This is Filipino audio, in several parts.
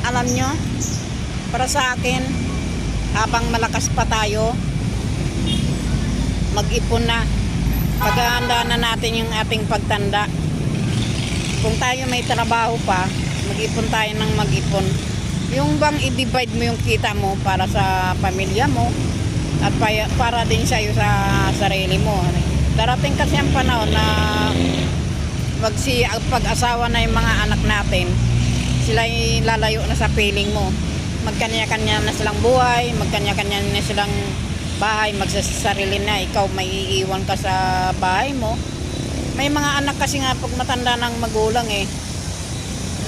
Alam nyo, para sa akin, habang malakas pa tayo, mag-ipon na. Paghahanda na natin yung ating pagtanda. Kung tayo may trabaho pa, mag-ipon tayo ng mag-ipon. Yung bang i-divide mo yung kita mo para sa pamilya mo at para din sa'yo sa sarili mo. Darating kasi ang panahon na pag-asawa na yung mga anak natin, sila lalayo na sa piling mo. Magkanya-kanya na silang buhay, magkanya-kanya na silang bahay, magsasarili na. Ikaw may iiwan ka sa bahay mo. May mga anak kasi nga pag matanda ng magulang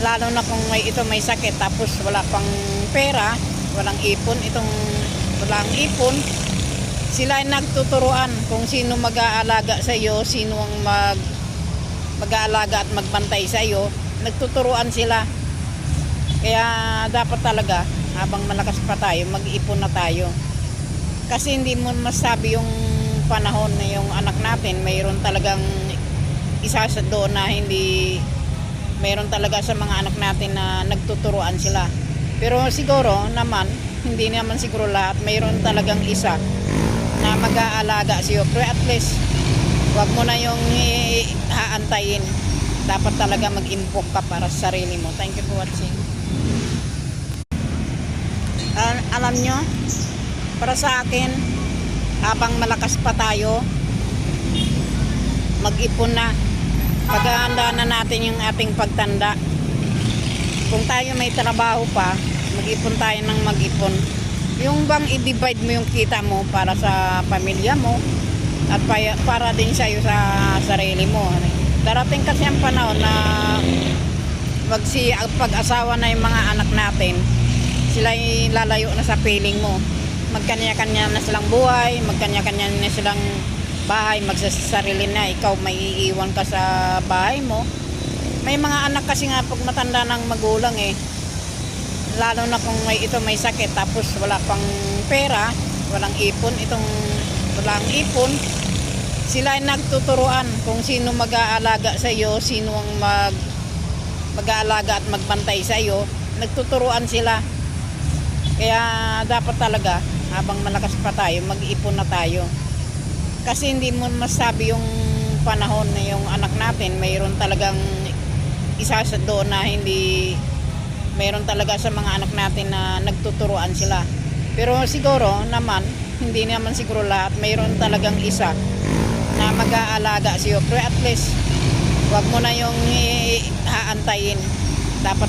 lalo na kung may sakit tapos wala pang pera, walang ipon, walang ipon, sila ay nagtuturuan kung sino mag-aalaga sa iyo, sino ang mag-aalaga at magbantay sa iyo. Nagtuturuan sila. Kaya dapat talaga habang malakas pa tayo, mag-ipon na tayo. Kasi hindi mo masabi yung panahon na yung anak natin, mayroon talagang isa sa doon na hindi, mayroon talaga sa mga anak natin na nagtuturuan sila. Pero siguro naman, hindi naman siguro lahat, mayroon talagang isa na mag-aalaga sa'yo. Pero at least, wag mo na yung haantayin. Dapat talaga mag-impok ka para sa sarili mo. Thank you for watching. Alam nyo, para sa akin, habang malakas pa tayo, mag-ipon na. Paghahanda na natin yung ating pagtanda. Kung tayo may trabaho pa, mag-ipon tayo ng mag-ipon. Yung bang i-divide mo yung kita mo para sa pamilya mo at para din sa'yo sa sarili mo. Darating kasi ang panahon na pag-asawa na yung mga anak natin, sila lalayo na sa piling mo. Magkanya-kanya na silang buhay, magkanya-kanya na silang bahay, magsasarili na. Ikaw may iiwan ka sa bahay mo. May mga anak kasi nga pag matanda ng magulang lalo na kung may sakit tapos wala pang pera, walang ipon, walang ipon, sila ay nagtuturuan kung sino mag-aalaga sa iyo, sino ang mag-aalaga at magbantay sa iyo. Nagtuturuan sila. Kaya dapat talaga habang malakas pa tayo, mag-ipon na tayo. Kasi hindi mo masabi yung panahon na yung anak natin, mayroon talagang isa sa doon na hindi, mayroon talaga sa mga anak natin na nagtuturuan sila. Pero siguro naman, hindi naman siguro lahat, mayroon talagang isa na mag-aalaga sa'yo. Pero at least, wag mo na yung haantayin. Dapat